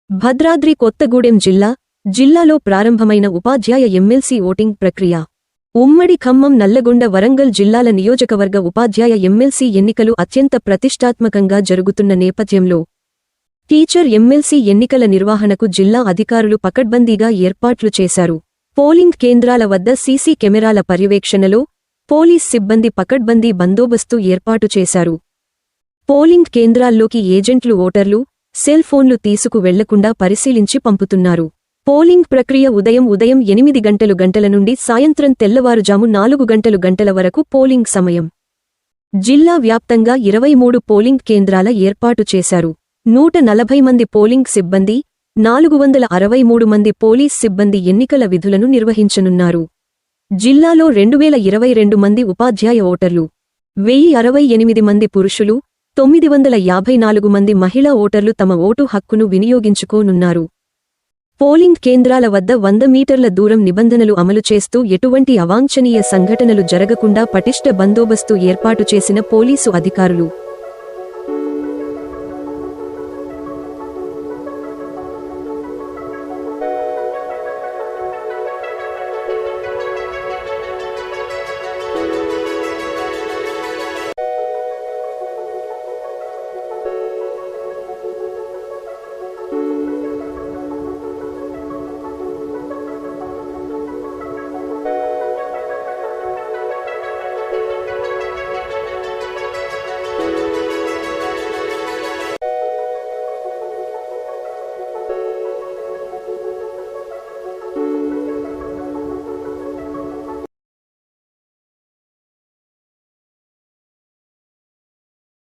భద్రాద్రి కొత్తగూడెం జిల్లాలో ప్రారంభమైన ఉపాధ్యాయ MLC voting ప్రక్రియ. ఉమ్మడి ఖమ్మం, నల్లగొండ, వరంగల్ జిల్లాల నియోజకవర్గ ఉపాధ్యాయ ఎమ్మెల్సీ ఎన్నికలు అత్యంత ప్రతిష్టాత్మకంగా జరుగుతున్న నేపథ్యంలో టీచర్ ఎమ్మెల్సీ ఎన్నికల నిర్వహణకు జిల్లా అధికారులు పకడ్బందీగా ఏర్పాట్లు చేశారు. పోలింగ్ కేంద్రాల వద్ద సీసీ కెమెరాల పర్యవేక్షణలో పోలీస్ సిబ్బంది పకడ్బందీ బందోబస్తు ఏర్పాటు చేశారు. పోలింగ్ కేంద్రాల్లోకి ఏజెంట్లు ఓటర్లు సెల్ ఫోన్లు తీసుకు వెళ్లకుండా పరిశీలించి పంపుతున్నారు. పోలింగ్ ప్రక్రియ ఉదయం 8 గంటల నుండి సాయంత్రం తెల్లవారుజాము 4 గంటల వరకు పోలింగ్ సమయం. జిల్లా వ్యాప్తంగా 23 పోలింగ్ కేంద్రాల ఏర్పాటు చేశారు. 140 మంది పోలింగ్ సిబ్బంది, 463 మంది పోలీస్ సిబ్బంది ఎన్నికల విధులను నిర్వహించనున్నారు. జిల్లాలో 2022 మంది ఉపాధ్యాయ ఓటర్లు, 1068 మంది పురుషులు, 954 మంది మహిళా ఓటర్లు తమ ఓటు హక్కును వినియోగించుకోనున్నారు. పోలింగ్ కేంద్రాల వద్ద 100 మీటర్ల దూరం నిబంధనలు అమలు చేస్తూ ఎటువంటి అవాంఛనీయ సంఘటనలు జరగకుండా పటిష్ట బందోబస్తు ఏర్పాటు చేసిన పోలీసు అధికారులు